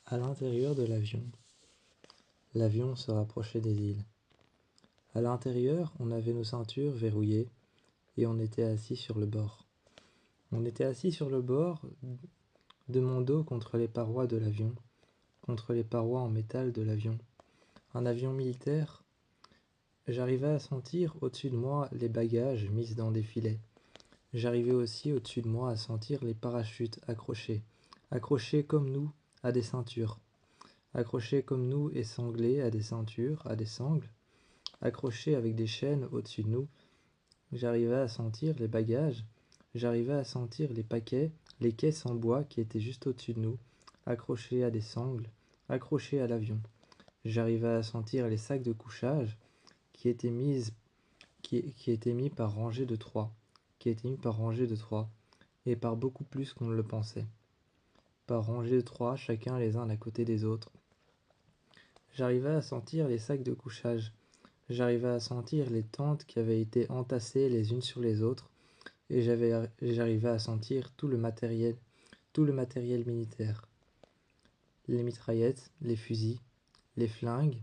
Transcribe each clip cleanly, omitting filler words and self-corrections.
À l'intérieur de l'avion. L'avion se rapprochait des îles. À l'intérieur, on avait nos ceintures verrouillées et on était assis sur le bord. On était assis sur le bord, de mon dos contre les parois de l'avion, contre les parois en métal de l'avion. Un avion militaire. J'arrivais à sentir au-dessus de moi les bagages mis dans des filets. J'arrivais aussi au-dessus de moi à sentir les parachutes accrochés comme nous à des ceintures, accrochés comme nous et sanglés à des ceintures, à des sangles, accrochés avec des chaînes au-dessus de nous. J'arrivais à sentir les bagages, j'arrivais à sentir les paquets, les caisses en bois qui étaient juste au-dessus de nous, accrochés à des sangles, accrochés à l'avion. J'arrivais à sentir les sacs de couchage qui étaient mis par rangées de trois, et par beaucoup plus qu'on ne le pensait. Par rangées de trois, chacun les uns à côté des autres. J'arrivais à sentir les sacs de couchage. J'arrivais à sentir les tentes qui avaient été entassées les unes sur les autres, et j'arrivais à sentir tout le matériel militaire. Les mitraillettes, les fusils, les flingues,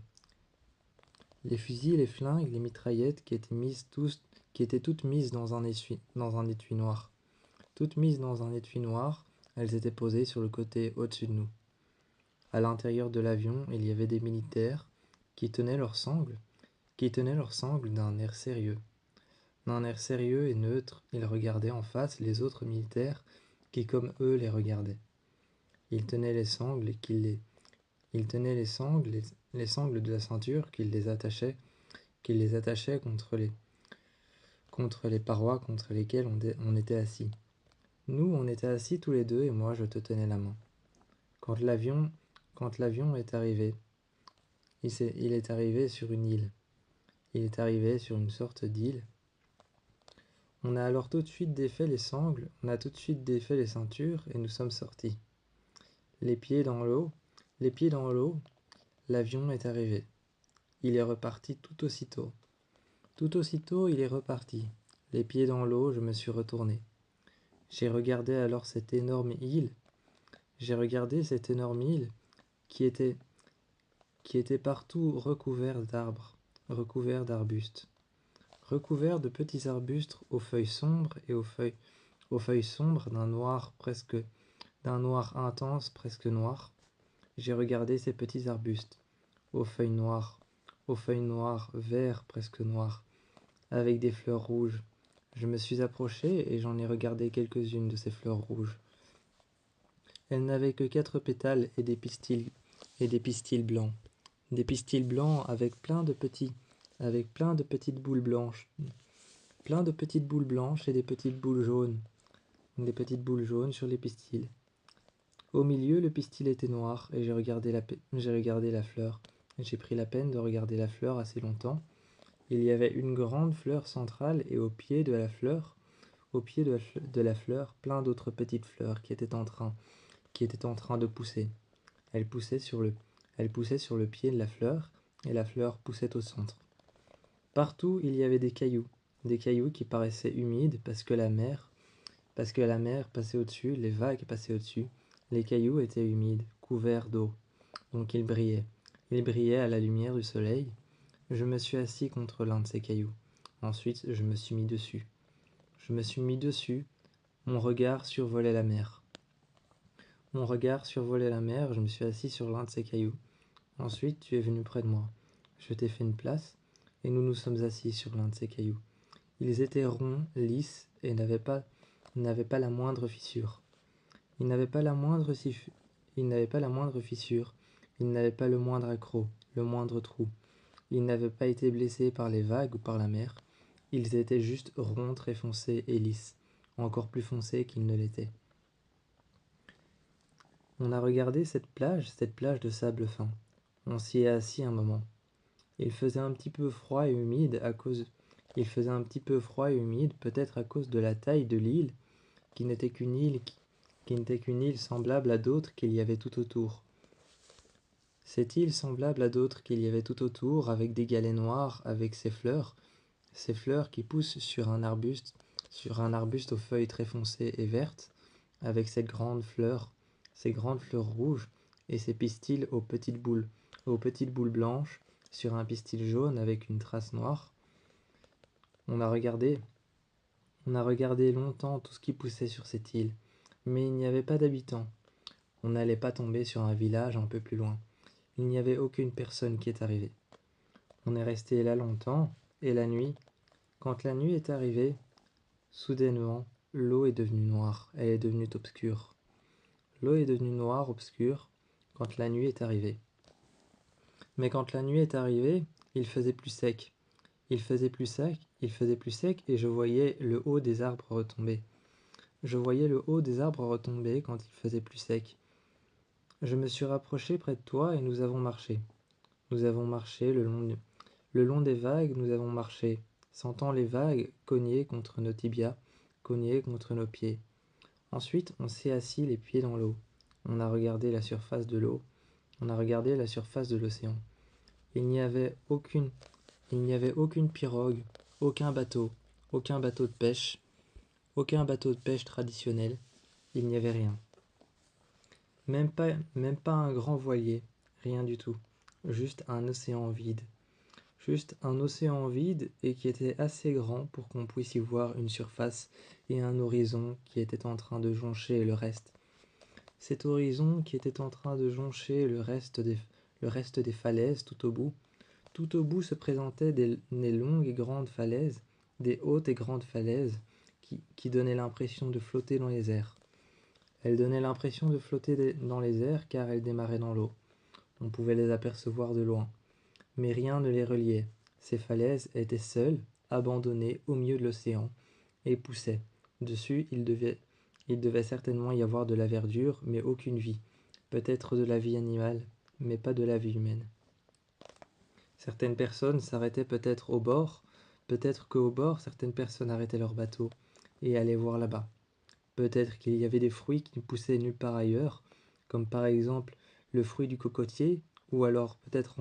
les mitraillettes qui étaient toutes mises dans un étui noir. Toutes mises dans un étui noir, elles étaient posées sur le côté au-dessus de nous. À l'intérieur de l'avion, il y avait des militaires qui tenaient leurs sangles d'un air sérieux. D'un air sérieux et neutre, ils regardaient en face les autres militaires qui, comme eux, les regardaient. Ils tenaient les sangles les sangles de la ceinture qu'ils les attachaient contre les parois contre lesquelles on était assis. Nous, on était assis tous les deux et moi, je te tenais la main. Quand l'avion est arrivé, il est arrivé sur une île. Il est arrivé sur une sorte d'île. On a alors tout de suite défait les sangles, on a tout de suite défait les ceintures et nous sommes sortis. Les pieds dans l'eau, l'avion est arrivé. Il est reparti tout aussitôt. Tout aussitôt, il est reparti. Les pieds dans l'eau, je me suis retourné. J'ai regardé alors cette énorme île. Qui était partout recouvert d'arbres, recouvert d'arbustes. Recouvert de petits arbustes aux feuilles sombres et aux feuilles sombres d'un noir intense, presque noir. J'ai regardé ces petits arbustes, aux feuilles noires, vert presque noir, avec des fleurs rouges. Je me suis approché et j'en ai regardé quelques-unes de ces fleurs rouges. Elles n'avaient que 4 pétales et des pistils blancs. Des pistils blancs avec plein de petites boules blanches. Plein de petites boules blanches et des petites boules jaunes. Des petites boules jaunes sur les pistils. Au milieu, le pistil était noir et j'ai regardé la fleur. J'ai pris la peine de regarder la fleur assez longtemps. Il y avait une grande fleur centrale et au pied de la fleur, plein d'autres petites fleurs qui étaient en train de pousser. Elles poussaient sur le pied de la fleur et la fleur poussait au centre. Partout, il y avait des cailloux qui paraissaient humides parce que la mer passait au-dessus, les vagues passaient au-dessus. Les cailloux étaient humides, couverts d'eau, donc ils brillaient. Ils brillaient à la lumière du soleil. Je me suis assis contre l'un de ces cailloux. Ensuite, je me suis mis dessus. Mon regard survolait la mer. Je me suis assis sur l'un de ces cailloux. Ensuite, tu es venu près de moi. Je t'ai fait une place, et nous nous sommes assis sur l'un de ces cailloux. Ils étaient ronds, lisses, et n'avaient pas la moindre fissure. Ils n'avaient pas la moindre fissure. Ils n'avaient pas le moindre accroc, le moindre trou. Ils n'avaient pas été blessés par les vagues ou par la mer. Ils étaient juste ronds, très foncés et lisses, encore plus foncés qu'ils ne l'étaient. On a regardé cette plage de sable fin. On s'y est assis un moment. Il faisait un petit peu froid et humide, peut-être à cause de la taille de l'île, qui n'était qu'une île semblable à d'autres qu'il y avait tout autour. Cette île semblable à d'autres qu'il y avait tout autour, avec des galets noirs, avec ces fleurs qui poussent sur un arbuste aux feuilles très foncées et vertes, avec ces grandes fleurs rouges et ses pistils aux petites boules blanches, sur un pistil jaune avec une trace noire. On a regardé longtemps tout ce qui poussait sur cette île, mais il n'y avait pas d'habitants. On n'allait pas tomber sur un village un peu plus loin. Il n'y avait aucune personne qui est arrivée. On est resté là longtemps, et quand la nuit est arrivée, soudainement, l'eau est devenue noire, elle est devenue obscure. L'eau est devenue noire, obscure, quand la nuit est arrivée. Mais quand la nuit est arrivée, il faisait plus sec. Il faisait plus sec, et je voyais le haut des arbres retomber. Je voyais le haut des arbres retomber quand il faisait plus sec. Je me suis rapproché près de toi et nous avons marché. Nous avons marché le long des vagues, nous avons marché, sentant les vagues cogner contre nos tibias, cogner contre nos pieds. Ensuite, on s'est assis les pieds dans l'eau. On a regardé la surface de l'eau. On a regardé la surface de l'océan. Il n'y avait aucune pirogue, aucun bateau de pêche, aucun bateau de pêche traditionnel. Il n'y avait rien. Même pas un grand voilier, rien du tout. Juste un océan vide. Juste un océan vide et qui était assez grand pour qu'on puisse y voir une surface et un horizon qui était en train de joncher le reste. Cet horizon qui était en train de joncher le reste des falaises tout au bout se présentaient des longues et grandes falaises, des hautes et grandes falaises qui donnaient l'impression de flotter dans les airs. Elles donnaient l'impression de flotter dans les airs car elles démarraient dans l'eau. On pouvait les apercevoir de loin. Mais rien ne les reliait. Ces falaises étaient seules, abandonnées au milieu de l'océan, et poussaient. Dessus, il devait certainement y avoir de la verdure, mais aucune vie. Peut-être de la vie animale, mais pas de la vie humaine. Certaines personnes s'arrêtaient peut-être au bord, peut-être qu'au bord, certaines personnes arrêtaient leur bateau et allaient voir là-bas. Peut-être qu'il y avait des fruits qui ne poussaient nulle part ailleurs, comme par exemple le fruit du cocotier, ou alors peut-être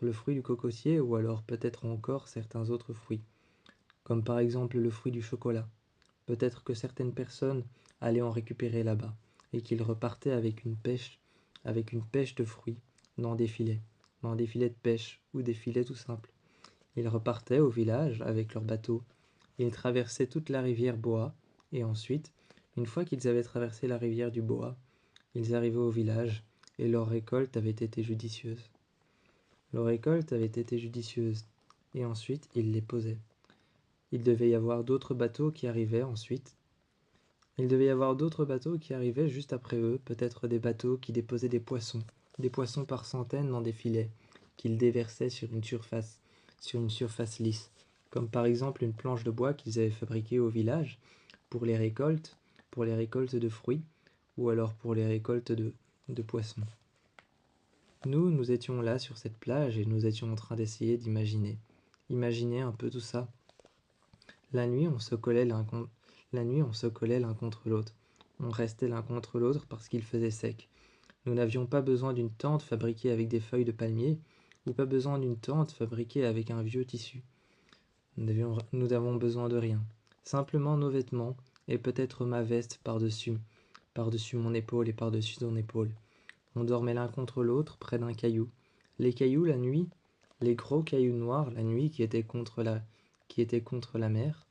le fruit du cocotier, ou alors peut-être encore certains autres fruits, comme par exemple le fruit du chocolat. Peut-être que certaines personnes allaient en récupérer là-bas, et qu'ils repartaient avec une pêche de fruits dans des filets de pêche ou des filets tout simples. Ils repartaient au village avec leur bateau. Ils traversaient toute la rivière Boa, et ensuite, une fois qu'ils avaient traversé la rivière du Boa, ils arrivaient au village, et leur récolte avait été judicieuse. Et ensuite ils les posaient. Il devait y avoir d'autres bateaux qui arrivaient ensuite. Il devait y avoir d'autres bateaux qui arrivaient juste après eux, peut-être des bateaux qui déposaient des poissons par centaines dans des filets, qu'ils déversaient sur une surface lisse, comme par exemple une planche de bois qu'ils avaient fabriquée au village pour les récoltes de fruits, ou alors pour les récoltes de poissons. Nous étions là sur cette plage et nous étions en train d'essayer imaginer un peu tout ça. La nuit, on se collait l'un contre l'autre. On restait l'un contre l'autre parce qu'il faisait sec. Nous n'avions pas besoin d'une tente fabriquée avec des feuilles de palmier, ou pas besoin d'une tente fabriquée avec un vieux tissu. Nous n'avons besoin de rien. Simplement nos vêtements, et peut-être ma veste par-dessus mon épaule et par-dessus ton épaule. On dormait l'un contre l'autre près d'un caillou. Les cailloux la nuit, les gros cailloux noirs la nuit qui étaient contre la mer,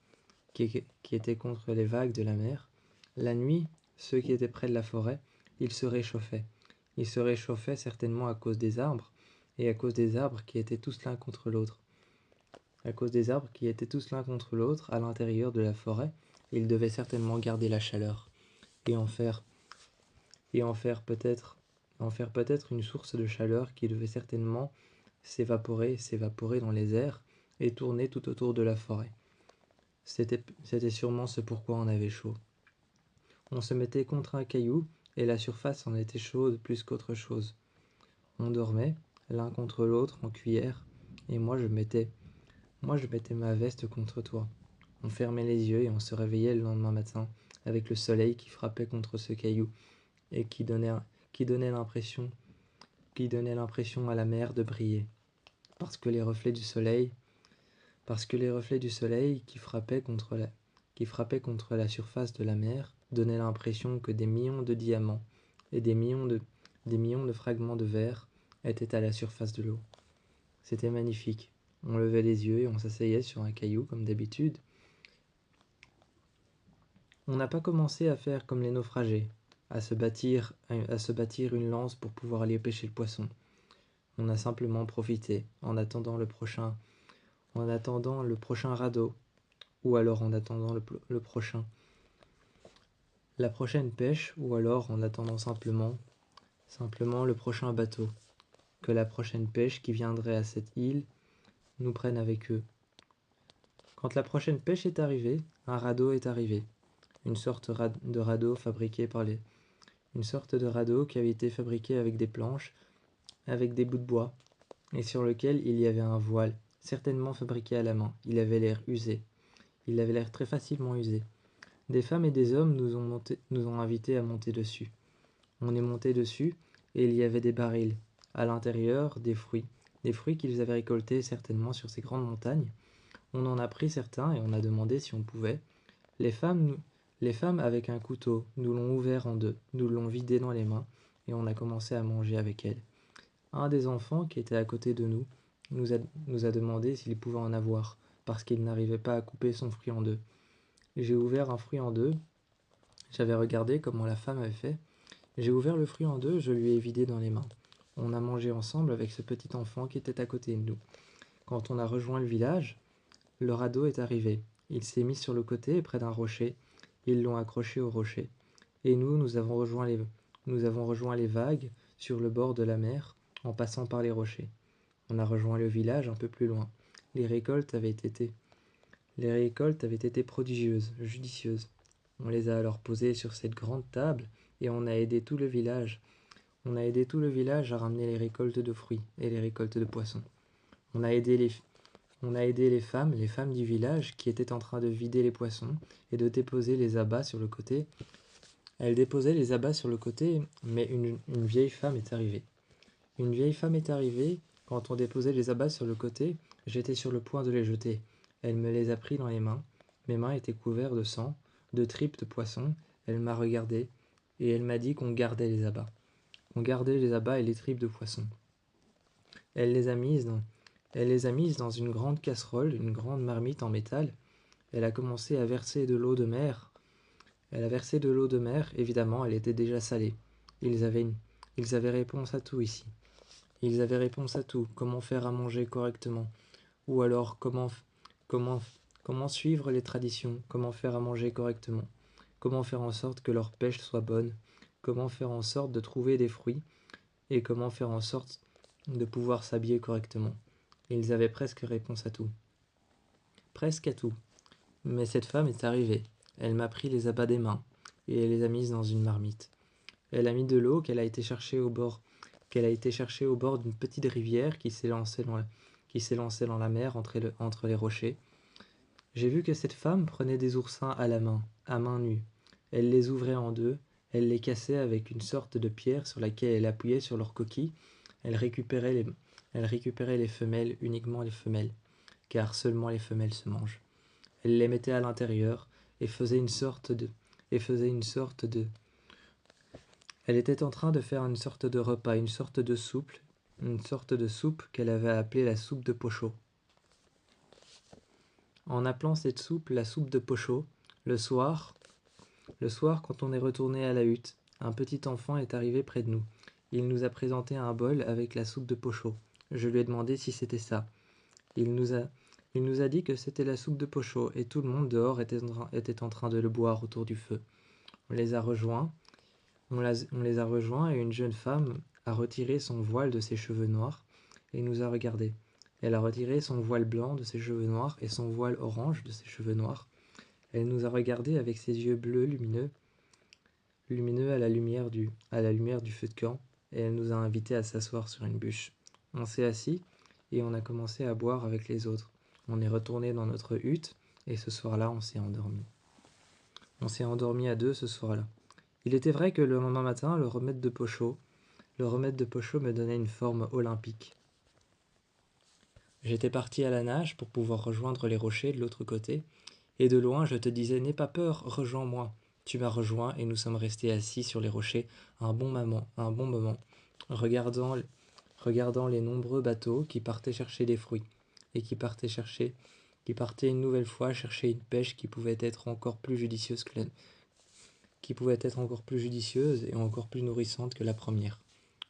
qui étaient contre les vagues de la mer. La nuit, ceux qui étaient près de la forêt, ils se réchauffaient. Ils se réchauffaient certainement à cause des arbres, et à cause des arbres qui étaient tous l'un contre l'autre. À cause des arbres qui étaient tous l'un contre l'autre à l'intérieur de la forêt, ils devaient certainement garder la chaleur, et en faire peut-être une source de chaleur qui devait certainement s'évaporer dans les airs et tourner tout autour de la forêt. C'était sûrement ce pourquoi on avait chaud. On se mettait contre un caillou et la surface en était chaude plus qu'autre chose. On dormait l'un contre l'autre en cuillère et moi je mettais ma veste contre toi. On fermait les yeux et on se réveillait le lendemain matin avec le soleil qui frappait contre ce caillou et qui donnait l'impression à la mer de briller, parce que les reflets du soleil qui frappaient contre la surface de la mer donnaient l'impression que des millions de diamants et des millions de fragments de verre étaient à la surface de l'eau. C'était magnifique. On levait les yeux et on s'asseyait sur un caillou comme d'habitude. On n'a pas commencé à faire comme les naufragés, à se bâtir une lance pour pouvoir aller pêcher le poisson. On a simplement profité en attendant le prochain radeau, ou alors en attendant la prochaine pêche, ou alors en attendant simplement le prochain bateau, que la prochaine pêche qui viendrait à cette île nous prenne avec eux. Quand la prochaine pêche est arrivée, un radeau est arrivé, une sorte de radeau qui avait été fabriqué avec des planches, avec des bouts de bois, et sur lequel il y avait un voile, certainement fabriqué à la main. Il avait l'air usé. Il avait l'air très facilement usé. Des femmes et des hommes nous ont invités à monter dessus. On est monté dessus, et il y avait des barils. À l'intérieur, des fruits qu'ils avaient récoltés certainement sur ces grandes montagnes. On en a pris certains et on a demandé si on pouvait. Les femmes, avec un couteau, nous l'ont ouvert en deux, nous l'ont vidé dans les mains, et on a commencé à manger avec elles. Un des enfants qui était à côté de nous nous a demandé s'il pouvait en avoir, parce qu'il n'arrivait pas à couper son fruit en deux. J'ai ouvert un fruit en deux, j'avais regardé comment la femme avait fait. J'ai ouvert le fruit en deux, je lui ai vidé dans les mains. On a mangé ensemble avec ce petit enfant qui était à côté de nous. Quand on a rejoint le village, le radeau est arrivé. Il s'est mis sur le côté près d'un rocher. Ils l'ont accroché au rocher. Et nous avons rejoint les vagues sur le bord de la mer en passant par les rochers. On a rejoint le village un peu plus loin. Les récoltes avaient été prodigieuses, judicieuses. On les a alors posées sur cette grande table et on a aidé tout le village. À ramener les récoltes de fruits et les récoltes de poissons. On a aidé les femmes du village qui étaient en train de vider les poissons et de déposer les abats sur le côté. Elles déposaient les abats sur le côté, mais une vieille femme est arrivée. Quand on déposait les abats sur le côté, j'étais sur le point de les jeter. Elle me les a pris dans les mains. Mes mains étaient couvertes de sang, de tripes de poisson. Elle m'a regardé et elle m'a dit qu'on gardait les abats. On gardait les abats et les tripes de poisson. Elle les a mises dans une grande casserole, une grande marmite en métal. Elle a commencé à verser de l'eau de mer. Évidemment, elle était déjà salée. Ils avaient réponse à tout ici. Ils avaient réponse à tout. Comment faire à manger correctement? Ou alors comment suivre les traditions? Comment faire à manger correctement? Comment faire en sorte que leur pêche soit bonne? Comment faire en sorte de trouver des fruits? Et comment faire en sorte de pouvoir s'habiller correctement? Ils avaient presque réponse à tout. Presque à tout. Mais cette femme est arrivée. Elle m'a pris les abats des mains et elle les a mises dans une marmite. Elle a mis de l'eau qu'elle a été chercher au bord d'une petite rivière qui s'est lancée dans la mer entre les rochers. J'ai vu que cette femme prenait des oursins à la main, à main nue. Elle les ouvrait en deux, elle les cassait avec une sorte de pierre sur laquelle elle appuyait sur leur coquille. Elle récupérait les femelles, uniquement les femelles, car seulement les femelles se mangent. Elle les mettait à l'intérieur et faisait une sorte de... Elle était en train de faire une sorte de repas, une sorte de soupe qu'elle avait appelée la soupe de pochot. En appelant cette soupe la soupe de pochot, le soir, quand on est retourné à la hutte, un petit enfant est arrivé près de nous. Il nous a présenté un bol avec la soupe de pochot. Je lui ai demandé si c'était ça. Il nous a dit que c'était la soupe de pochot et tout le monde dehors était en train de le boire autour du feu. On les a rejoints et une jeune femme a retiré son voile de ses cheveux noirs et nous a regardés. Elle a retiré son voile blanc de ses cheveux noirs et son voile orange de ses cheveux noirs. Elle nous a regardés avec ses yeux bleus lumineux à la lumière du feu de camp, et elle nous a invités à s'asseoir sur une bûche. On s'est assis et on a commencé à boire avec les autres. On est retourné dans notre hutte et ce soir-là, on s'est endormi. On s'est endormi à deux ce soir-là. Il était vrai que le lendemain matin, le remède de pochot me donnait une forme olympique. J'étais parti à la nage pour pouvoir rejoindre les rochers de l'autre côté, et de loin je te disais « N'aie pas peur, rejoins-moi ». Tu m'as rejoint et nous sommes restés assis sur les rochers un bon moment, regardant les nombreux bateaux qui partaient chercher des fruits et qui partaient une nouvelle fois chercher une pêche qui pouvait être encore plus judicieuse et encore plus nourrissante que la première.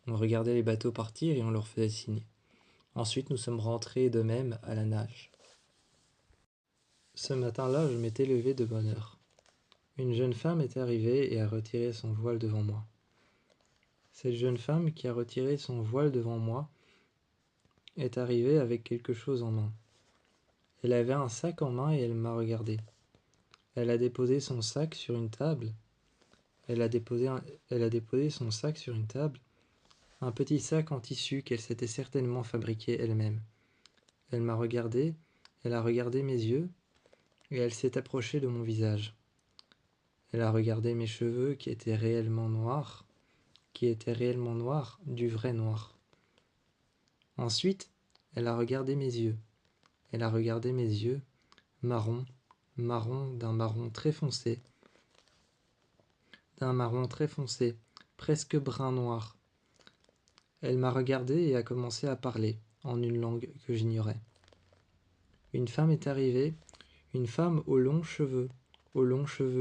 On regardait les bateaux partir et on leur faisait signe. Ensuite, nous sommes rentrés de même à la nage. Ce matin-là, je m'étais levé de bonne heure. Une jeune femme est arrivée et a retiré son voile devant moi. Cette jeune femme qui a retiré son voile devant moi est arrivée avec quelque chose en main. Elle avait un sac en main et elle m'a regardé. Elle a déposé son sac sur une table. Elle a déposé son sac sur une table, un petit sac en tissu qu'elle s'était certainement fabriqué elle-même. Elle m'a regardé, elle a regardé mes yeux et elle s'est approchée de mon visage. Elle a regardé mes cheveux qui étaient réellement noirs, du vrai noir. Ensuite, elle a regardé mes yeux. Elle a regardé mes yeux, marron d'un marron très foncé, presque brun noir. Elle m'a regardé et a commencé à parler, en une langue que j'ignorais. Une femme est arrivée, une femme aux longs cheveux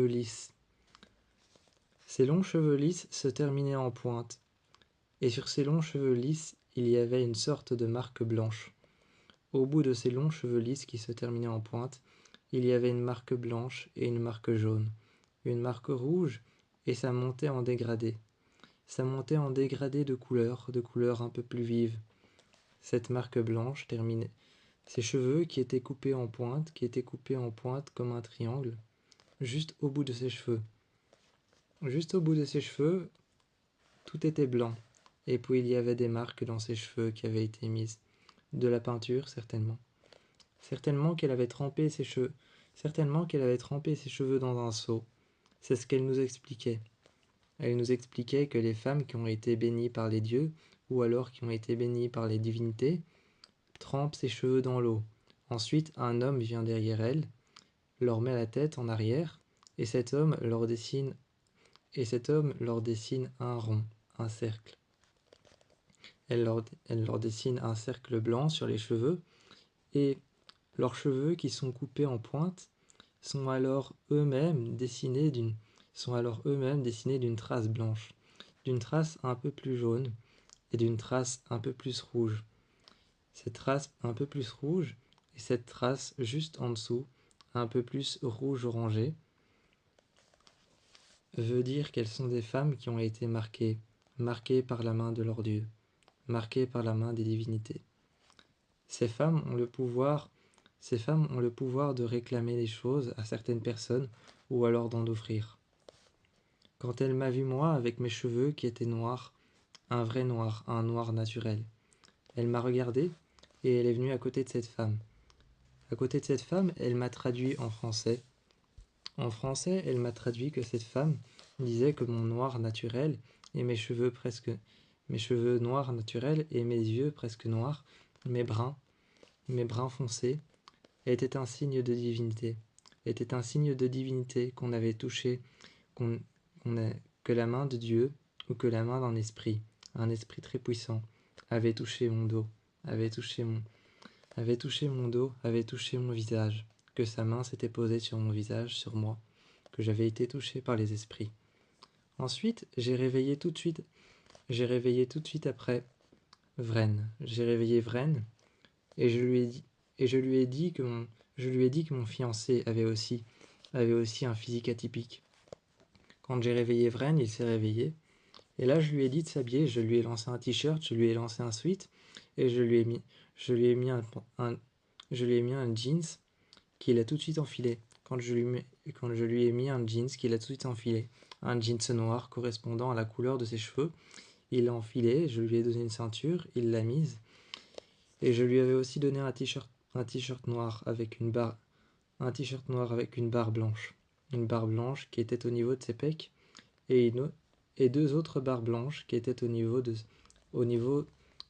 lisses. Ces longs cheveux lisses se terminaient en pointe, et sur ces longs cheveux lisses, il y avait une sorte de marque blanche. Au bout de ces longs cheveux lisses qui se terminaient en pointe, il y avait une marque blanche et une marque jaune, une marque rouge, et ça montait en dégradé. Ça montait en dégradé de couleurs un peu plus vives. Cette marque blanche terminait ses cheveux qui étaient coupés en pointe comme un triangle, juste au bout de ses cheveux. Juste au bout de ses cheveux, tout était blanc, et puis il y avait des marques dans ses cheveux qui avaient été mises. De la peinture, certainement. Certainement qu'elle avait trempé ses cheveux dans un seau. C'est ce qu'elle nous expliquait. Elle nous expliquait que les femmes qui ont été bénies par les dieux, ou alors qui ont été bénies par les divinités, trempent ses cheveux dans l'eau. Ensuite, un homme vient derrière elle, leur met la tête en arrière, et cet homme leur dessine un rond, un cercle. Elle leur dessine un cercle blanc sur les cheveux, et leurs cheveux qui sont coupés en pointe sont alors eux-mêmes dessinés d'une trace blanche, d'une trace un peu plus jaune et d'une trace un peu plus rouge. Cette trace un peu plus rouge et cette trace juste en dessous, un peu plus rouge orangé, veut dire qu'elles sont des femmes qui ont été marquées par la main de leur Dieu, marquées par la main des divinités. Ces femmes ont le pouvoir de réclamer les choses à certaines personnes ou alors d'en offrir. Quand elle m'a vu moi avec mes cheveux qui étaient noirs, un vrai noir, un noir naturel, elle m'a regardé et elle est venue à côté de cette femme. À côté de cette femme, elle m'a traduit en français. En français, elle m'a traduit que cette femme disait que mon noir naturel et mes cheveux noirs naturels et mes yeux presque noirs, mes bruns foncés, était un signe de divinité, qu'on avait touché, que la main de Dieu ou que la main d'un esprit, un esprit très puissant, avait touché mon dos, avait touché mon visage, que sa main s'était posée sur mon visage, sur moi, que j'avais été touché par les esprits. Ensuite, j'ai réveillé tout de suite après Vren. J'ai réveillé Vren et je lui ai dit que mon fiancé avait aussi un physique atypique. Quand j'ai réveillé Vren, il s'est réveillé. Et là, je lui ai dit de s'habiller. Je lui ai lancé un t-shirt, je lui ai lancé un sweat et je lui ai mis un jeans qu'il a tout de suite enfilé. Quand je lui ai mis un jeans qu'il a tout de suite enfilé, un jeans noir correspondant à la couleur de ses cheveux, il l'a enfilé, je lui ai donné une ceinture, il l'a mise, et je lui avais aussi donné un t-shirt noir avec une barre blanche, une barre blanche qui était au niveau de ses pecs, et deux autres barres blanches qui étaient au niveau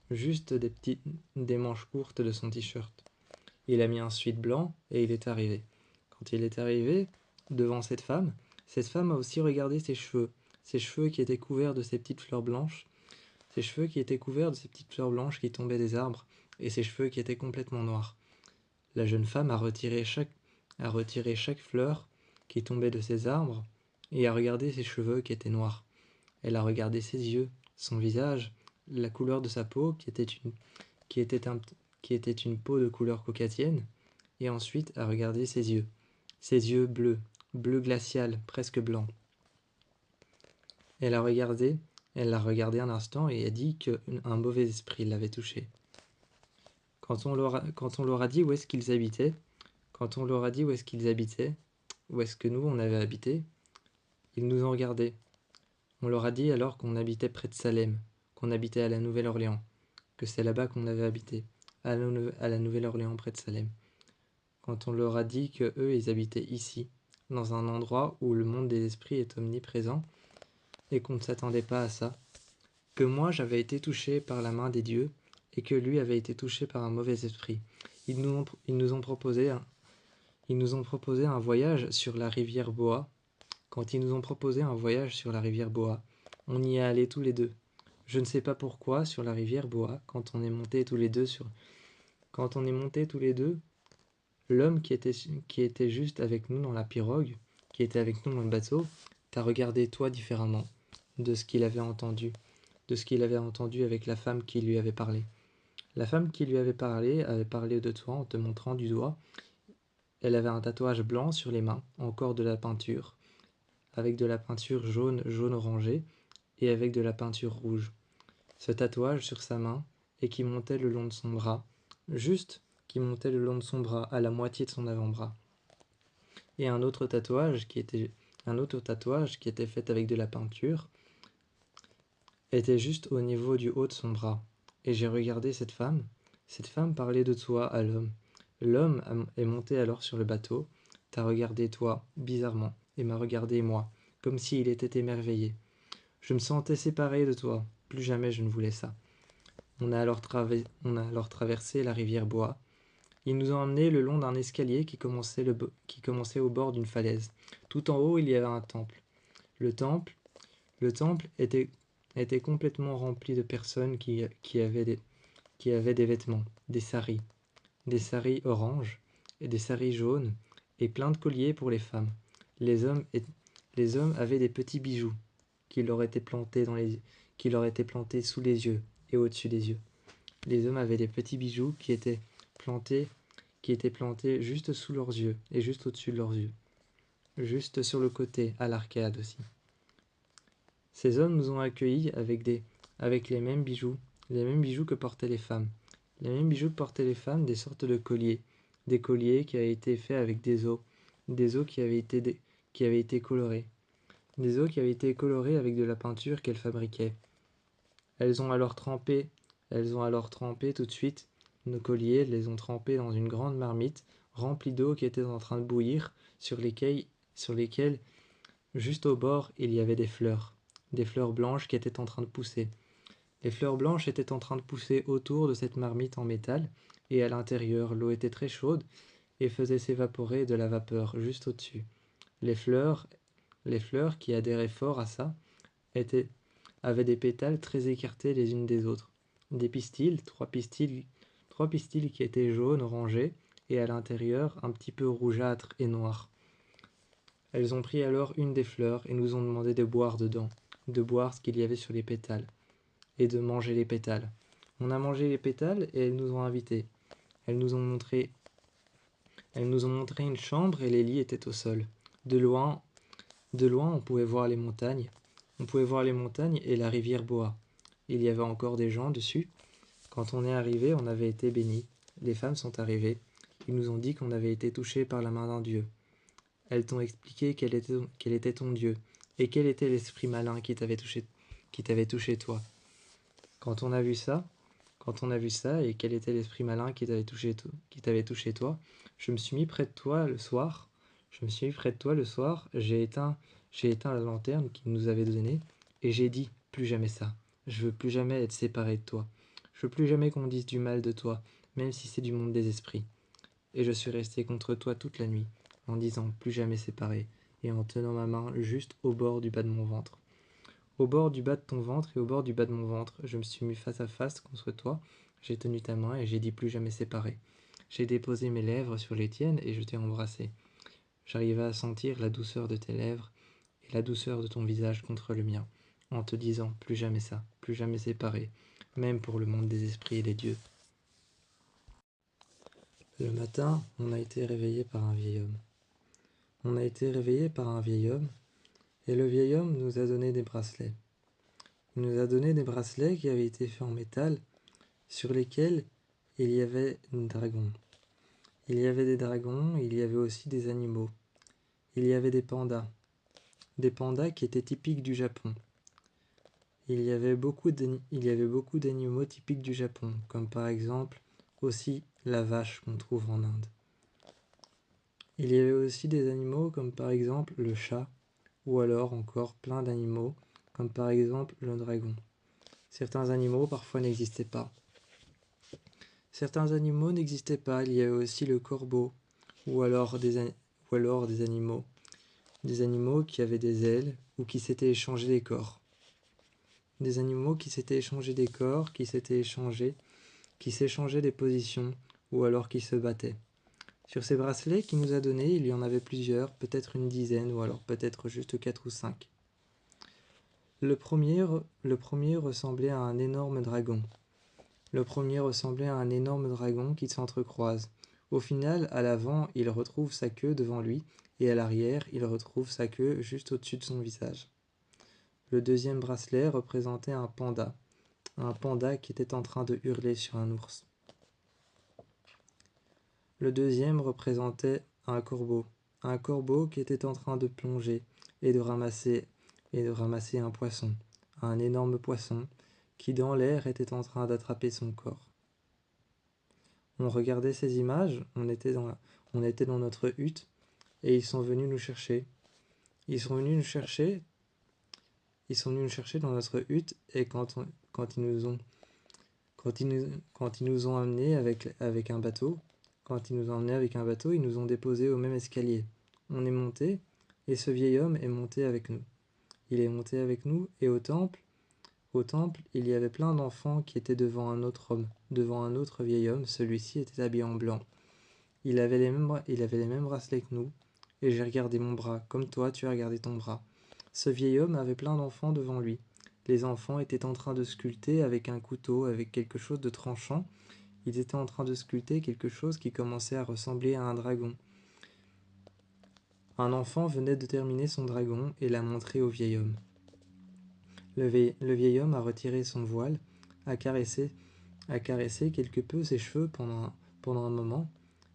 juste des manches courtes de son t-shirt. Il a mis un sweat blanc et il est arrivé. Quand il est arrivé devant cette femme, Cette femme a aussi regardé ses cheveux qui étaient couverts de ces petites fleurs blanches, ses cheveux qui étaient couverts de ces petites fleurs blanches qui tombaient des arbres, et ses cheveux qui étaient complètement noirs. La jeune femme a retiré chaque fleur qui tombait de ses arbres, et a regardé ses cheveux qui étaient noirs. Elle a regardé ses yeux, son visage, la couleur de sa peau qui était une peau de couleur caucasienne, et ensuite a regardé ses yeux bleus, bleu glacial, presque blanc. Elle l'a regardé un instant et a dit qu'un mauvais esprit l'avait touché. Quand on leur a dit où est-ce qu'ils habitaient, où est-ce que nous on avait habité, ils nous ont regardés. On leur a dit alors qu'on habitait près de Salem, qu'on habitait à la Nouvelle-Orléans, que c'est là-bas qu'on avait habité, à la Nouvelle-Orléans près de Salem. Quand on leur a dit que eux ils habitaient ici, dans un endroit où le monde des esprits est omniprésent, et qu'on ne s'attendait pas à ça, que moi j'avais été touché par la main des dieux, et que lui avait été touché par un mauvais esprit. Ils nous ont proposé un voyage sur la rivière Boa. Quand ils nous ont proposé un voyage sur la rivière Boa, on y est allés tous les deux. Je ne sais pas pourquoi, sur la rivière Boa, quand on est montés tous les deux, l'homme qui était juste avec nous dans la pirogue, qui était avec nous dans le bateau, t'a regardé toi différemment de ce qu'il avait entendu avec la femme qui lui avait parlé. La femme qui lui avait parlé de toi en te montrant du doigt. Elle avait un tatouage blanc sur les mains, encore de la peinture, avec de la peinture jaune orangé, et avec de la peinture rouge. Ce tatouage sur sa main, et qui montait le long de son bras, à la moitié de son avant-bras. Et un autre tatouage qui était fait avec de la peinture, était juste au niveau du haut de son bras. Et j'ai regardé cette femme parlait de toi à l'homme. L'homme est monté alors sur le bateau, t'a regardé toi, bizarrement, et m'a regardé moi, comme s'il était émerveillé. Je me sentais séparé de toi, plus jamais je ne voulais ça. On a alors traversé la rivière Bois. Ils nous ont emmenés le long d'un escalier qui commençait au bord d'une falaise. Tout en haut, il y avait un temple. Le temple était complètement rempli de personnes qui avaient des vêtements, des saris oranges et des saris jaunes, et plein de colliers pour les femmes. Les hommes avaient des petits bijoux qui leur étaient plantés sous les yeux et au-dessus des yeux. Les hommes avaient des petits bijoux qui étaient plantés juste sous leurs yeux et juste au-dessus de leurs yeux, juste sur le côté, à l'arcade aussi. Ces hommes nous ont accueillis avec les mêmes bijoux que portaient les femmes. Les mêmes bijoux que portaient les femmes, des sortes de colliers. Des colliers qui avaient été faits avec des os qui avaient été colorés. Des os qui avaient été colorés avec de la peinture qu'elles fabriquaient. Elles ont alors trempé tout de suite nos colliers, elles les ont trempés dans une grande marmite remplie d'eau qui était en train de bouillir, sur lesquelles, juste au bord, il y avait des fleurs blanches qui étaient en train de pousser. Les fleurs blanches étaient en train de pousser autour de cette marmite en métal, et à l'intérieur, l'eau était très chaude et faisait s'évaporer de la vapeur juste au-dessus. Les fleurs qui adhéraient fort à ça, avaient des pétales très écartés les unes des autres. Des pistils, trois pistils qui étaient jaunes, orangés, et à l'intérieur un petit peu rougeâtre et noir. Elles ont pris alors une des fleurs et nous ont demandé de boire dedans, de boire ce qu'il y avait sur les pétales, et de manger les pétales. On a mangé les pétales et elles nous ont invités. Elles nous ont montré une chambre et les lits étaient au sol. De loin, on pouvait voir les montagnes. On pouvait voir les montagnes et la rivière Boa. Il y avait encore des gens dessus. Quand on est arrivé, on avait été bénis. Les femmes sont arrivées. Ils nous ont dit qu'on avait été touchés par la main d'un dieu. Elles t'ont expliqué quel était ton dieu et quel était l'esprit malin qui t'avait touché toi. Quand on a vu ça et quel était l'esprit malin qui t'avait touché toi, je me suis mis près de toi le soir. J'ai éteint la lanterne qu'ils nous avaient donnée et j'ai dit plus jamais ça. Je veux plus jamais être séparé de toi. Je veux plus jamais qu'on me dise du mal de toi, même si c'est du monde des esprits. Et je suis resté contre toi toute la nuit, en disant plus jamais séparé, et en tenant ma main juste au bord du bas de mon ventre. Au bord du bas de ton ventre et au bord du bas de mon ventre, je me suis mis face à face contre toi, j'ai tenu ta main et j'ai dit plus jamais séparés. J'ai déposé mes lèvres sur les tiennes et je t'ai embrassé. J'arrivais à sentir la douceur de tes lèvres et la douceur de ton visage contre le mien, en te disant plus jamais ça, plus jamais séparés, même pour le monde des esprits et des dieux. Le matin, on a été réveillé par un vieil homme. On a été réveillé par un vieil homme, et le vieil homme nous a donné des bracelets. Il nous a donné des bracelets qui avaient été faits en métal, sur lesquels il y avait un dragon. Il y avait des dragons, il y avait aussi des animaux. Il y avait des pandas qui étaient typiques du Japon. Il y avait beaucoup d'animaux typiques du Japon, comme par exemple aussi la vache qu'on trouve en Inde. Il y avait aussi des animaux comme par exemple le chat, ou alors encore plein d'animaux, comme par exemple le dragon. Certains animaux parfois n'existaient pas. Certains animaux n'existaient pas, il y avait aussi le corbeau, ou alors des animaux. Des animaux qui avaient des ailes, ou qui s'étaient échangés des corps. Des animaux qui s'étaient échangés des corps, qui s'échangeaient des positions, ou alors qui se battaient. Sur ces bracelets qu'il nous a donnés, il y en avait plusieurs, peut-être une dizaine, ou alors peut-être juste 4 ou 5. Le premier ressemblait à un énorme dragon. Qui s'entrecroise. Au final, à l'avant, il retrouve sa queue devant lui, et à l'arrière, il retrouve sa queue juste au-dessus de son visage. Le deuxième bracelet représentait un panda qui était en train de hurler sur un ours. Le deuxième représentait un corbeau qui était en train de plonger et de ramasser un poisson, un énorme poisson qui dans l'air était en train d'attraper son corps. On regardait ces images, on était dans notre hutte et ils sont venus nous chercher. Ils sont venus nous chercher dans notre hutte et quand ils nous ont amenés avec un bateau, ils nous ont déposés au même escalier. On est monté et ce vieil homme est monté avec nous. Il est monté avec nous et au temple, il y avait plein d'enfants qui étaient devant un autre vieil homme. Celui-ci était habillé en blanc. Il avait les mêmes bracelets que nous et j'ai regardé mon bras, comme toi tu as regardé ton bras. Ce vieil homme avait plein d'enfants devant lui. Les enfants étaient en train de sculpter avec un couteau, avec quelque chose de tranchant. Ils étaient en train de sculpter quelque chose qui commençait à ressembler à un dragon. Un enfant venait de terminer son dragon et l'a montré au vieil homme. Le vieil homme a retiré son voile, a caressé quelque peu ses cheveux pendant un moment.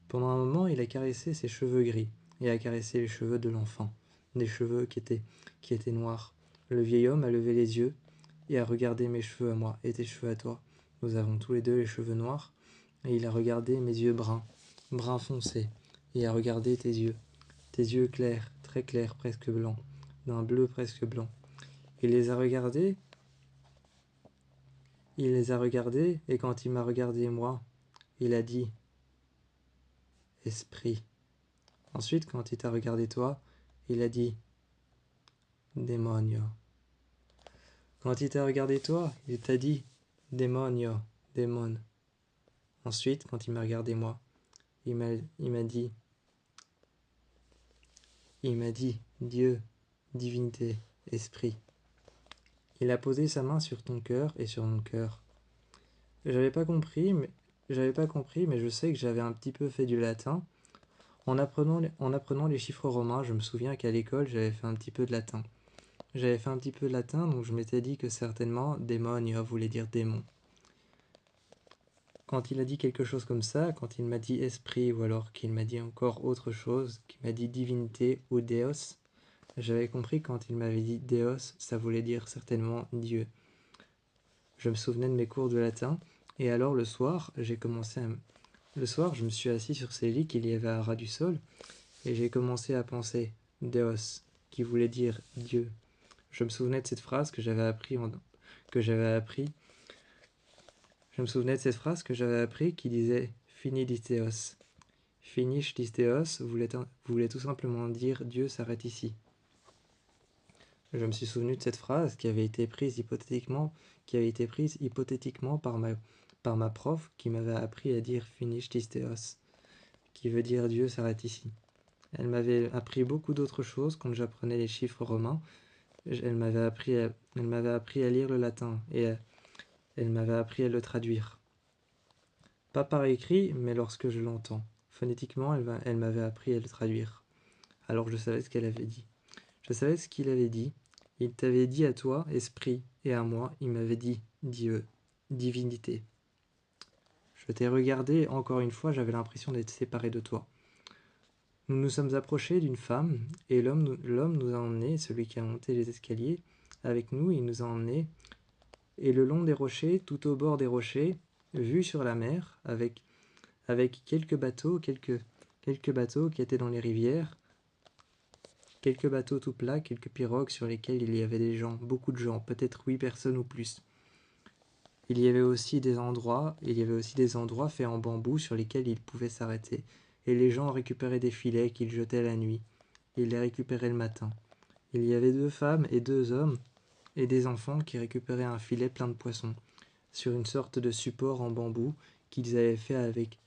Pendant un moment, il a caressé ses cheveux gris et a caressé les cheveux de l'enfant, des cheveux qui étaient noirs. Le vieil homme a levé les yeux et a regardé mes cheveux à moi et tes cheveux à toi. Nous avons tous les deux les cheveux noirs et il a regardé mes yeux bruns foncés et a regardé tes yeux clairs, très clairs, presque blancs, d'un bleu presque blanc. Il les a regardés et quand il m'a regardé moi, il a dit « Esprit ». Ensuite, quand il t'a regardé toi, il a dit « Demonio ». Quand il t'a regardé toi, il t'a dit « Demonio, démon ». Ensuite, quand il m'a regardé moi, il m'a dit Dieu, divinité, esprit. Il a posé sa main sur ton cœur et sur mon cœur. J'avais pas compris, mais je sais que j'avais un petit peu fait du latin. En apprenant les chiffres romains, je me souviens qu'à l'école, j'avais fait un petit peu de latin. Donc je m'étais dit que certainement, démonio voulait dire démon. Quand il a dit quelque chose comme ça, quand il m'a dit esprit, ou alors qu'il m'a dit encore autre chose, qu'il m'a dit divinité ou Deus, j'avais compris quand il m'avait dit Deus, ça voulait dire certainement Dieu. Je me souvenais de mes cours de latin, et alors le soir, je me suis assis sur ces lits qu'il y avait à ras du sol, et j'ai commencé à penser Deus, qui voulait dire Dieu. Je me souvenais de cette phrase que j'avais appris qui disait Finiditeos. Finish this Theos voulait tout simplement dire Dieu s'arrête ici. Je me suis souvenu de cette phrase qui avait été prise hypothétiquement par ma prof qui m'avait appris à dire Finish this Theos, qui veut dire Dieu s'arrête ici. Elle m'avait appris beaucoup d'autres choses quand j'apprenais les chiffres romains. Elle m'avait appris à lire le latin et elle m'avait appris à le traduire. Pas par écrit, mais lorsque je l'entends. Phonétiquement, elle m'avait appris à le traduire. Alors je savais ce qu'elle avait dit. Je savais ce qu'il avait dit. Il t'avait dit à toi, esprit, et à moi, il m'avait dit, Dieu, divinité. Je t'ai regardé et encore une fois, j'avais l'impression d'être séparé de toi. Nous nous sommes approchés d'une femme, et l'homme nous a emmenés, celui qui a monté les escaliers, avec nous, il nous a emmenés, et le long des rochers, tout au bord des rochers, vue sur la mer, avec quelques bateaux qui étaient dans les rivières, quelques bateaux tout plats, quelques pirogues sur lesquelles il y avait des gens, beaucoup de gens, peut-être 8 personnes ou plus. Il y avait aussi des endroits faits en bambou sur lesquels ils pouvaient s'arrêter, et les gens récupéraient des filets qu'ils jetaient la nuit. Ils les récupéraient le matin. Il y avait 2 femmes et 2 hommes et des enfants qui récupéraient un filet plein de poissons sur une sorte de support en bambou qu'ils avaient fait avec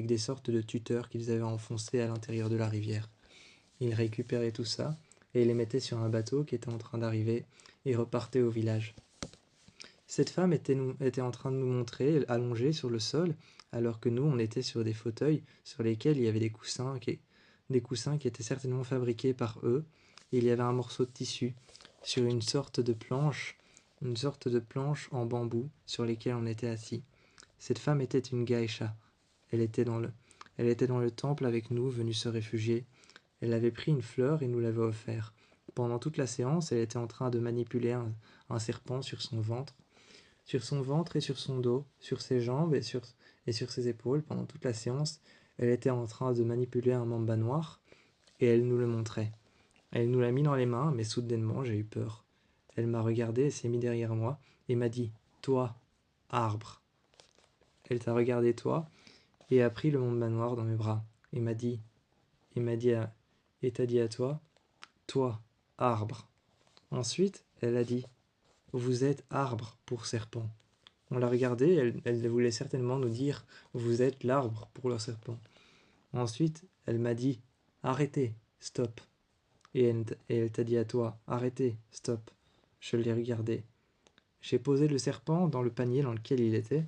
des sortes de tuteurs qu'ils avaient enfoncés à l'intérieur de la rivière. Ils récupéraient tout ça et les mettaient sur un bateau qui était en train d'arriver et repartaient au village. Cette femme était en train de nous montrer, allongée sur le sol, alors que nous, on était sur des fauteuils sur lesquels il y avait des coussins qui étaient certainement fabriqués par eux. Et il y avait un morceau de tissu sur une sorte de planche en bambou sur lesquelles on était assis. Cette femme était une geisha. Elle était dans le temple avec nous, venue se réfugier. Elle avait pris une fleur et nous l'avait offert. Pendant toute la séance, elle était en train de manipuler un serpent sur son ventre et sur son dos, sur ses jambes et sur ses épaules. Pendant toute la séance, elle était en train de manipuler un mamba noir et elle nous le montrait. Elle nous l'a mis dans les mains, mais soudainement, j'ai eu peur. Elle m'a regardé et s'est mise derrière moi et m'a dit « Toi, arbre ». Elle t'a regardé toi et a pris le mamba noir dans mes bras et t'a dit à toi « Toi, arbre ». Ensuite, elle a dit « Vous êtes arbre pour serpent ». On l'a regardée, elle voulait certainement nous dire « Vous êtes l'arbre pour le serpent ». Ensuite, elle m'a dit « Arrêtez, stop ». Et elle t'a dit à toi « Arrêtez, stop ». Je l'ai regardé. J'ai posé le serpent dans le panier dans lequel il était,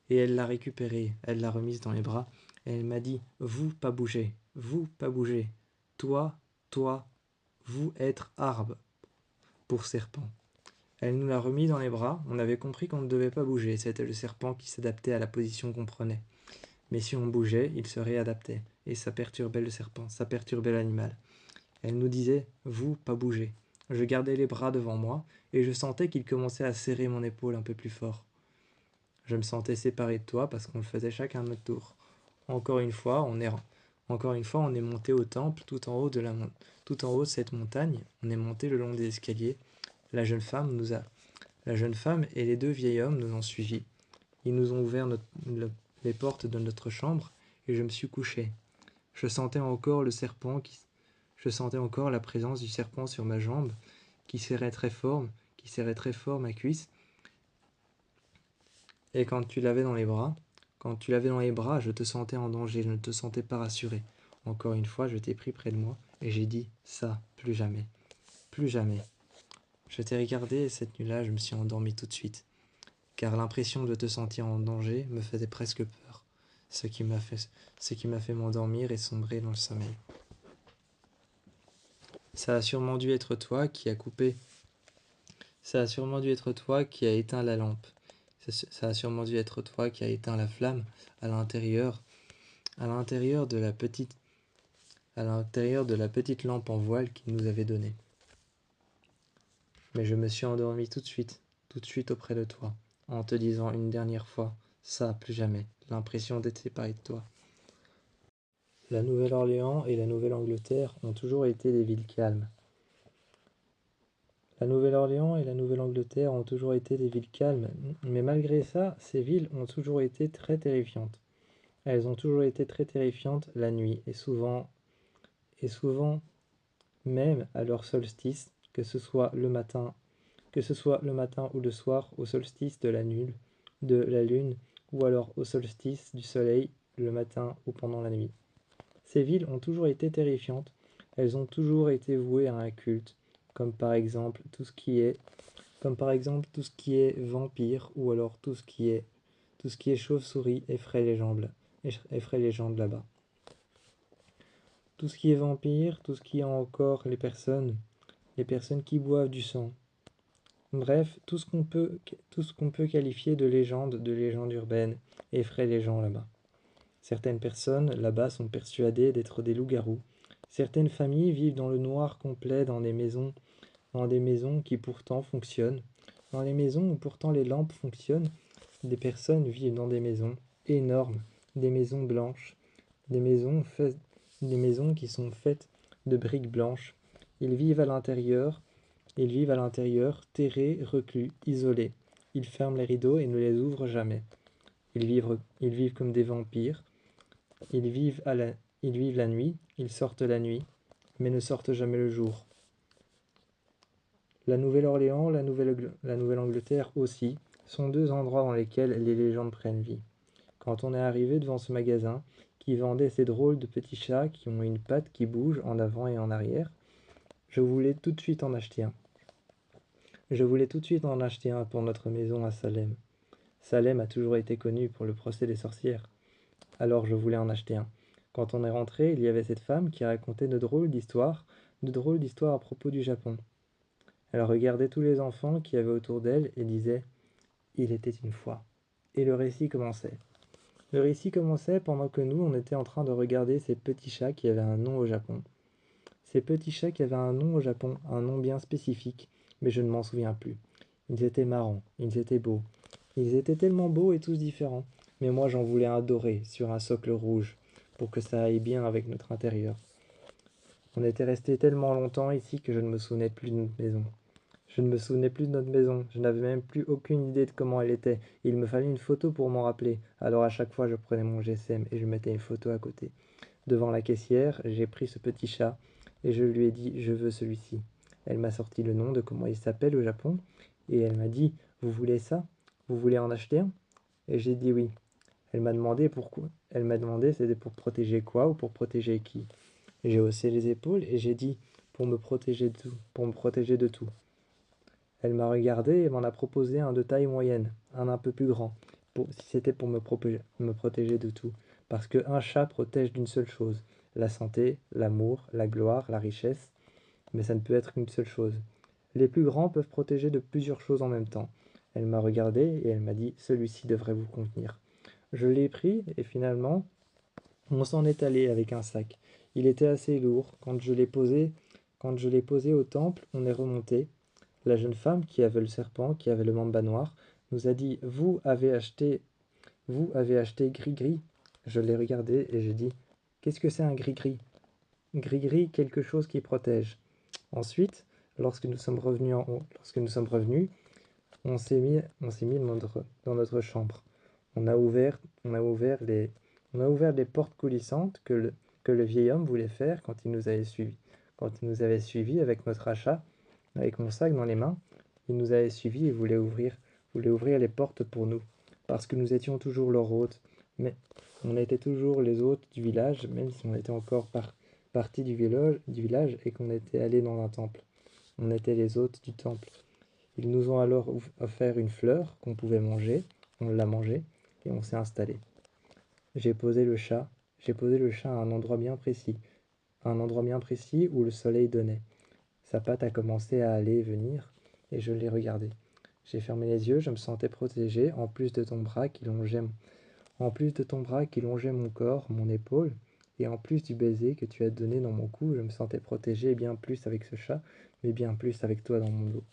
et elle l'a récupéré, elle l'a remise dans les bras, et elle m'a dit « Vous, pas bouger, vous, pas bouger. Toi, vous être arbre pour serpent ». Elle nous l'a remis dans les bras, on avait compris qu'on ne devait pas bouger, c'était le serpent qui s'adaptait à la position qu'on prenait. Mais si on bougeait, il se réadaptait, et ça perturbait le serpent, ça perturbait l'animal. Elle nous disait « Vous, pas bouger ». Je gardais les bras devant moi, et je sentais qu'il commençait à serrer mon épaule un peu plus fort. Je me sentais séparé de toi parce qu'on le faisait chacun à notre tour. Encore une fois, on est monté au temple, tout en haut de cette montagne. On est monté le long des escaliers. La jeune femme et les 2 vieils hommes nous ont suivis. Ils nous ont ouvert les portes de notre chambre et je me suis couché. Je sentais encore la présence du serpent sur ma jambe qui serrait très fort ma cuisse. Et quand tu l'avais dans les bras, je te sentais en danger, je ne te sentais pas rassuré. Encore une fois, je t'ai pris près de moi et j'ai dit ça, plus jamais. Plus jamais. Je t'ai regardé et cette nuit-là, je me suis endormi tout de suite. Car l'impression de te sentir en danger me faisait presque peur. Ce qui m'a fait m'endormir et sombrer dans le sommeil. Ça a sûrement dû être toi qui a éteint la lampe. Ça a sûrement dû être toi qui a éteint la flamme à l'intérieur de la petite lampe en voile qu'il nous avait donnée. Mais je me suis endormi tout de suite auprès de toi, en te disant une dernière fois, ça, plus jamais, l'impression d'être séparé de toi. La Nouvelle-Orléans et la Nouvelle-Angleterre ont toujours été des villes calmes. La Nouvelle-Orléans et la Nouvelle-Angleterre ont toujours été des villes calmes, mais malgré ça, ces villes ont toujours été très terrifiantes. Elles ont toujours été très terrifiantes la nuit, et souvent même à leur solstice, que ce soit le matin ou le soir, au solstice de la lune, ou alors au solstice du soleil, le matin ou pendant la nuit. Ces villes ont toujours été terrifiantes, elles ont toujours été vouées à un culte, comme par exemple tout ce qui est, vampire, ou alors tout ce qui est chauve-souris effraie les gens de là-bas. Tout ce qui est vampire, tout ce qui est encore les personnes qui boivent du sang. Bref, tout ce qu'on peut qualifier de légende urbaine, effraie les gens là-bas. Certaines personnes là-bas sont persuadées d'être des loups-garous. Certaines familles vivent dans le noir complet dans des maisons qui pourtant fonctionnent. Dans les maisons où pourtant les lampes fonctionnent, des personnes vivent dans des maisons énormes, des maisons blanches, des maisons, des maisons qui sont faites de briques blanches. Ils vivent à l'intérieur, terrés, reclus, isolés. Ils ferment les rideaux et ne les ouvrent jamais. Ils vivent comme des vampires. Ils vivent la nuit, ils sortent la nuit, mais ne sortent jamais le jour. La Nouvelle-Orléans, la Nouvelle-Angleterre aussi, sont deux endroits dans lesquels les légendes prennent vie. Quand on est arrivé devant ce magasin, qui vendait ces drôles de petits chats qui ont une patte qui bouge en avant et en arrière, je voulais tout de suite en acheter un. Je voulais tout de suite en acheter un pour notre maison à Salem. Salem a toujours été connu pour le procès des sorcières. Alors je voulais en acheter un. Quand on est rentré, il y avait cette femme qui racontait de drôles d'histoires à propos du Japon. Elle regardait tous les enfants qui avaient autour d'elle et disait « Il était une fois ». Et le récit commençait. Le récit commençait pendant que nous, on était en train de regarder ces petits chats qui avaient un nom au Japon. Ces petits chats qui avaient un nom au Japon, un nom bien spécifique, mais je ne m'en souviens plus. Ils étaient marrants, ils étaient beaux. Ils étaient tellement beaux et tous différents. Mais moi j'en voulais un doré, sur un socle rouge, pour que ça aille bien avec notre intérieur. On était resté tellement longtemps ici que je ne me souvenais plus de notre maison. Je ne me souvenais plus de notre maison, je n'avais même plus aucune idée de comment elle était. Il me fallait une photo pour m'en rappeler. Alors à chaque fois je prenais mon GSM et je mettais une photo à côté. Devant la caissière, j'ai pris ce petit chat et je lui ai dit « Je veux celui-ci ». Elle m'a sorti le nom de comment il s'appelle au Japon et elle m'a dit « Vous voulez ça? Vous voulez en acheter un ?» Et j'ai dit oui. Elle m'a demandé pourquoi. Elle m'a demandé c'était pour protéger quoi ou pour protéger qui. J'ai haussé les épaules et j'ai dit pour me protéger de tout, pour me protéger de tout. Elle m'a regardé et m'en a proposé un de taille moyenne, un peu plus grand, si c'était pour me protéger de tout. Parce qu'un chat protège d'une seule chose, la santé, l'amour, la gloire, la richesse, mais ça ne peut être qu'une seule chose. Les plus grands peuvent protéger de plusieurs choses en même temps. Elle m'a regardé et elle m'a dit « Celui-ci devrait vous convenir ». Je l'ai pris et finalement, on s'en est allé avec un sac. Il était assez lourd. Quand je l'ai posé au temple, on est remonté. La jeune femme qui avait le serpent, qui avait le mamba noir, nous a dit « Vous avez acheté gris-gris ?» Je l'ai regardé et j'ai dit « Qu'est-ce que c'est un gris-gris ?» Gris-gris, quelque chose qui protège. Ensuite, lorsque nous sommes revenus, on s'est mis dans notre chambre. On a ouvert les portes coulissantes que le vieil homme voulait faire quand il nous avait suivis. Quand il nous avait suivis avec notre achat, avec mon sac dans les mains, il nous avait suivis et voulait ouvrir les portes pour nous. Parce que nous étions toujours leurs hôtes. Mais on était toujours les hôtes du village, même si on était encore partis du village et qu'on était allés dans un temple. On était les hôtes du temple. Ils nous ont alors offert une fleur qu'on pouvait manger. On l'a mangée et on s'est installé. J'ai posé le chat à un endroit bien précis où le soleil donnait. Sa patte a commencé à aller et venir et je l'ai regardé. J'ai fermé les yeux, je me sentais protégé en plus de ton bras qui longeait mon corps, mon épaule, et en plus du baiser que tu as donné dans mon cou, je me sentais protégé bien plus avec ce chat, mais bien plus avec toi dans mon dos.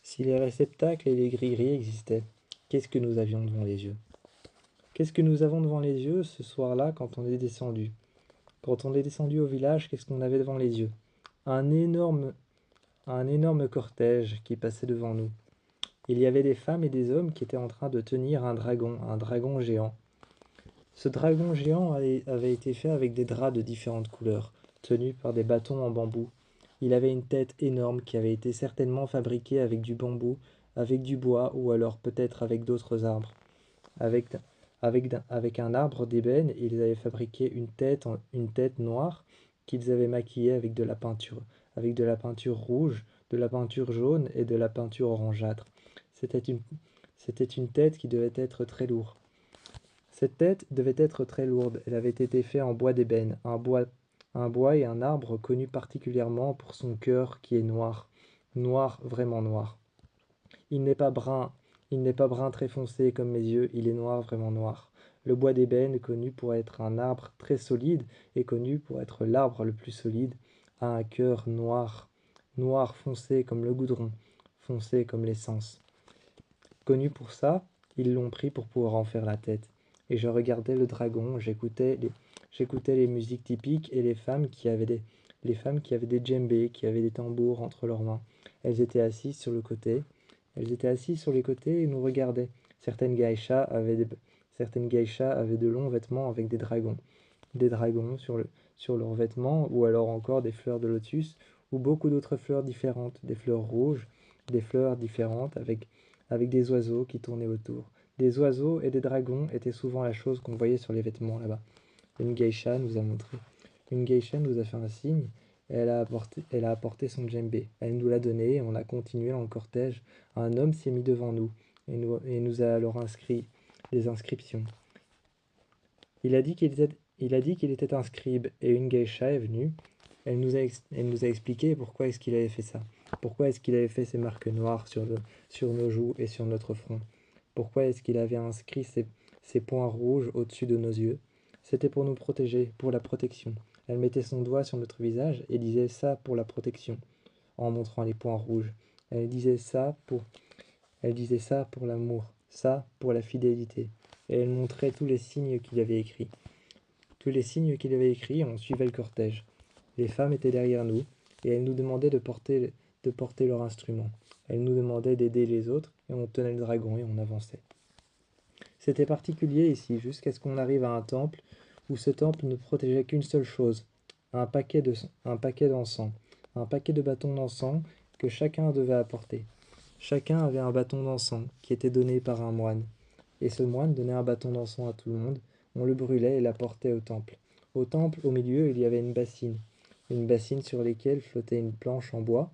Si les réceptacles et les grilleries existaient, qu'est-ce que nous avions devant les yeux? Qu'est-ce que nous avons devant les yeux ce soir-là quand on est descendu? Quand on est descendu au village, qu'est-ce qu'on avait devant les yeux? Un énorme cortège qui passait devant nous. Il y avait des femmes et des hommes qui étaient en train de tenir un dragon géant. Ce dragon géant avait été fait avec des draps de différentes couleurs, tenus par des bâtons en bambou. Il avait une tête énorme qui avait été certainement fabriquée avec du bambou, avec du bois ou alors peut-être avec d'autres arbres. Avec un arbre d'ébène, ils avaient fabriqué une tête noire qu'ils avaient maquillée avec de la peinture rouge, de la peinture jaune et de la peinture orangeâtre. C'était une, c'était une tête qui devait être très lourde. Cette tête devait être très lourde. Elle avait été faite en bois d'ébène, un bois et un arbre connu particulièrement pour son cœur qui est noir, noir, vraiment noir. Il n'est pas brun, il n'est pas brun très foncé comme mes yeux, il est noir, vraiment noir. Le bois d'ébène, connu pour être un arbre très solide et connu pour être l'arbre le plus solide, a un cœur noir, noir foncé comme le goudron, foncé comme l'essence. Connu pour ça, ils l'ont pris pour pouvoir en faire la tête. Et je regardais le dragon, j'écoutais les musiques typiques et les femmes qui avaient des djembés, qui avaient des tambours entre leurs mains. Elles étaient assises sur le côté. Elles étaient assises sur les côtés et nous regardaient. Certaines geishas avaient de longs vêtements avec des dragons sur leurs vêtements, ou alors encore des fleurs de lotus, ou beaucoup d'autres fleurs différentes, des fleurs rouges, des fleurs différentes avec des oiseaux qui tournaient autour. Des oiseaux et des dragons étaient souvent la chose qu'on voyait sur les vêtements là-bas. Une geisha nous a montré. Une geisha nous a fait un signe et elle a apporté son djembé. Elle nous l'a donné et on a continué dans le cortège. Un homme s'est mis devant nous et nous a alors inscrit des inscriptions. Il a dit qu'il était un scribe et une geisha est venue. Elle nous a expliqué pourquoi est-ce qu'il avait fait ça. Pourquoi est-ce qu'il avait fait ces marques noires sur nos joues et sur notre front. Pourquoi est-ce qu'il avait inscrit ces points rouges au-dessus de nos yeux. C'était pour nous protéger, pour la protection. Elle mettait son doigt sur notre visage et disait ça pour la protection, en montrant les points rouges. Elle disait ça pour l'amour, ça pour la fidélité. Et elle montrait tous les signes qu'il avait écrits. Tous les signes qu'il avait écrits, on suivait le cortège. Les femmes étaient derrière nous, et elles nous demandaient de porter leur instrument. Elles nous demandaient d'aider les autres, et on tenait le dragon et on avançait. C'était particulier ici, jusqu'à ce qu'on arrive à un temple, où ce temple ne protégeait qu'une seule chose, un paquet d'encens, un paquet de bâtons d'encens que chacun devait apporter. Chacun avait un bâton d'encens qui était donné par un moine. Et ce moine donnait un bâton d'encens à tout le monde, on le brûlait et l'apportait au temple. Au temple, au milieu, il y avait une bassine sur laquelle flottait une planche en bois,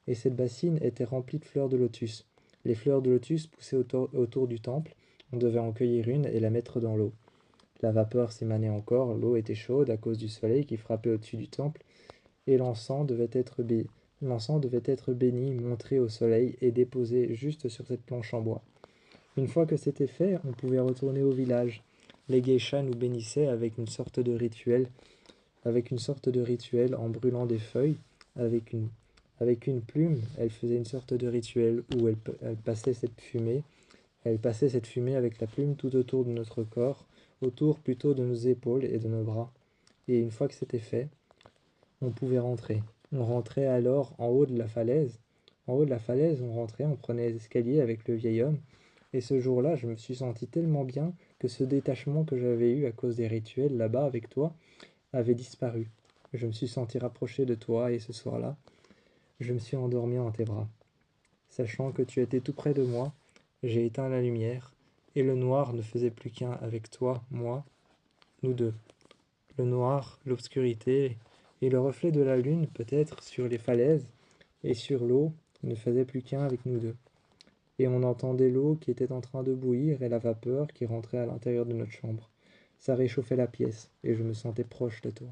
et cette bassine était remplie de fleurs de lotus. Les fleurs de lotus poussaient autour du temple, on devait en cueillir une et la mettre dans l'eau. La vapeur s'émanait encore, l'eau était chaude à cause du soleil qui frappait au-dessus du temple, et l'encens devait être béni, montré au soleil et déposé juste sur cette planche en bois. Une fois que c'était fait, on pouvait retourner au village. Les geishas nous bénissaient avec une sorte de rituel en brûlant des feuilles. Avec une plume, elles faisaient une sorte de rituel où elles passaient cette fumée. Elles passaient cette fumée avec la plume tout autour de notre corps, autour plutôt de nos épaules et de nos bras. Et une fois que c'était fait, on pouvait rentrer. On rentrait alors en haut de la falaise. En haut de la falaise, on rentrait, on prenait les escaliers avec le vieil homme. Et ce jour-là, je me suis senti tellement bien que ce détachement que j'avais eu à cause des rituels là-bas avec toi avait disparu. Je me suis senti rapproché de toi et ce soir-là, je me suis endormi en tes bras. Sachant que tu étais tout près de moi, j'ai éteint la lumière et le noir ne faisait plus qu'un avec toi, moi, nous deux. Le noir, l'obscurité et le reflet de la lune peut-être sur les falaises et sur l'eau ne faisaient plus qu'un avec nous deux. Et on entendait l'eau qui était en train de bouillir et la vapeur qui rentrait à l'intérieur de notre chambre. Ça réchauffait la pièce et je me sentais proche de toi.